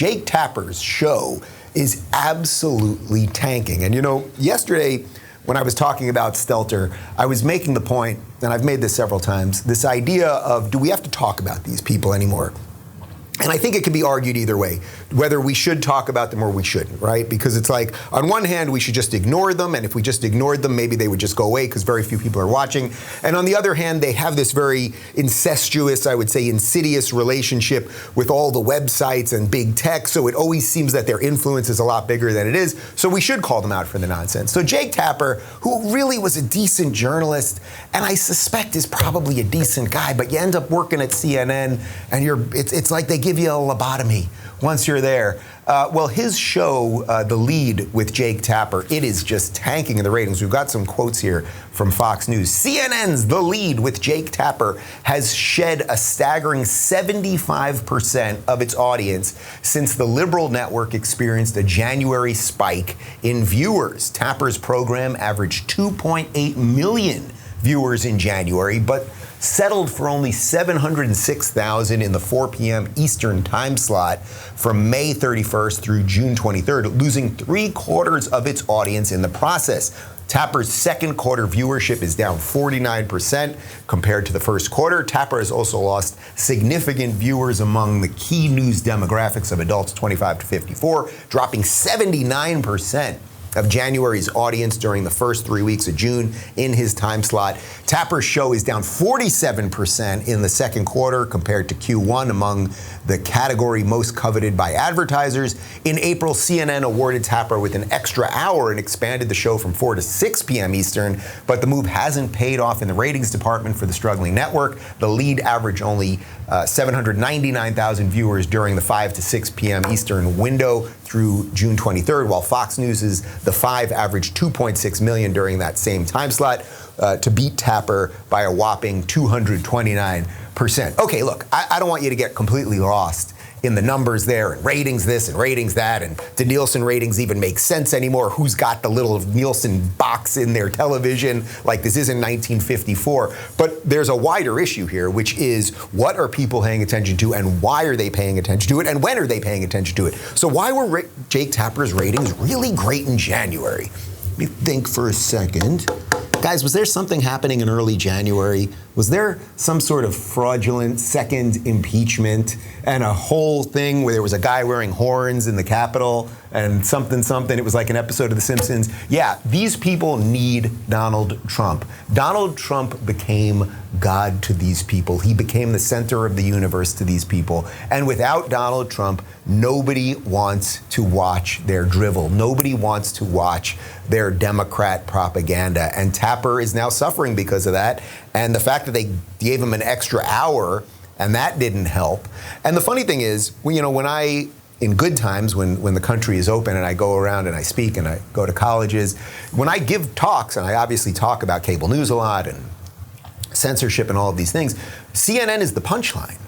Jake Tapper's show is absolutely tanking. And yesterday when I was talking about Stelter, I was making the point, and I've made this several times, this idea of, do we have to talk about these people anymore? And I think it can be argued either way, whether we should talk about them or we shouldn't, right? Because it's like, on one hand, we should just ignore them, and if we just ignored them, maybe they would just go away because very few people are watching. And on the other hand, they have this very incestuous, I would say insidious relationship with all the websites and big tech, so it always seems that their influence is a lot bigger than it is, so we should call them out for the nonsense. So Jake Tapper, who really was a decent journalist, and I suspect is probably a decent guy, but you end up working at CNN, and it's like they give you a lobotomy once you're there. Well, his show, The Lead with Jake Tapper, it is just tanking in the ratings. We've got some quotes here from Fox News. CNN's The Lead with Jake Tapper has shed a staggering 75% of its audience since the liberal network experienced a January spike in viewers. Tapper's program averaged 2.8 million viewers in January, but settled for only 706,000 in the 4 p.m. Eastern time slot from May 31st through June 23rd, losing 3/4 of its audience in the process. Tapper's second quarter viewership is down 49% compared to the first quarter. Tapper has also lost significant viewers among the key news demographics of adults 25 to 54, dropping 79% of January's audience during the first 3 weeks of June in his time slot. Tapper's show is down 47% in the second quarter compared to Q1 among the category most coveted by advertisers. In April, CNN awarded Tapper with an extra hour and expanded the show from 4 to 6 p.m. Eastern, but the move hasn't paid off in the ratings department for the struggling network. The Lead averaged only 799,000 viewers during the 5 to 6 p.m. Eastern window through June 23rd, while Fox News' The Five averaged 2.6 million during that same time slot, to beat Tapper by a whopping 229%. Okay, look, I don't want you to get completely lost in the numbers there, and ratings this and ratings that, and do Nielsen ratings even make sense anymore? Who's got the little Nielsen box in their television? Like, this isn't 1954. But there's a wider issue here, which is, what are people paying attention to, and why are they paying attention to it, and when are they paying attention to it? So why were Jake Tapper's ratings really great in January? Let me think for a second. Guys, was there something happening in early January? Was there some sort of fraudulent second impeachment and a whole thing where there was a guy wearing horns in the Capitol and something? It was like an episode of The Simpsons. Yeah, these people need Donald Trump. Donald Trump became God to these people. He became the center of the universe to these people. And without Donald Trump, nobody wants to watch their drivel. Nobody wants to watch their Democrat propaganda. And Tapper is now suffering because of that. And the fact that they gave him an extra hour, and that didn't help. And the funny thing is, when I, in good times, when the country is open and I go around and I speak and I go to colleges, when I give talks, and I obviously talk about cable news a lot and censorship and all of these things, CNN is the punchline.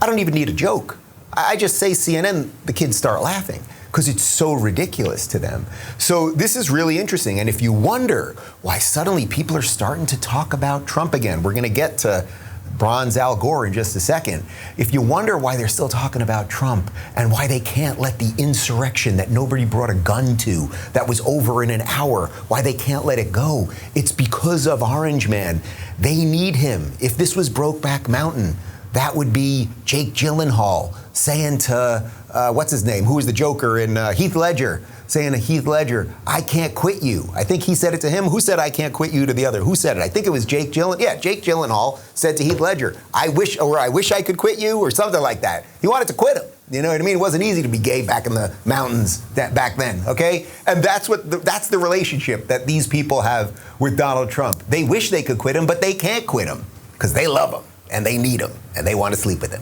I don't even need a joke. I just say CNN, the kids start laughing, because it's so ridiculous to them. So this is really interesting. And if you wonder why suddenly people are starting to talk about Trump again, we're going to get to Bronze Al Gore in just a second. If you wonder why they're still talking about Trump and why they can't let the insurrection that nobody brought a gun to, that was over in an hour, why they can't let it go, it's because of Orange Man. They need him. If this was Brokeback Mountain, that would be Jake Gyllenhaal saying to, what's his name? Who was the Joker in Heath Ledger? Saying to Heath Ledger, I can't quit you. I think he said it to him. Who said I can't quit you to the other? Who said it? I think it was Jake Gyllenhaal. Yeah, Jake Gyllenhaal said to Heath Ledger, I wish I could quit you, or something like that. He wanted to quit him. You know what I mean? It wasn't easy to be gay back in the mountains back then, okay? And that's the relationship that these people have with Donald Trump. They wish they could quit him, but they can't quit him because they love him and they need him and they want to sleep with him.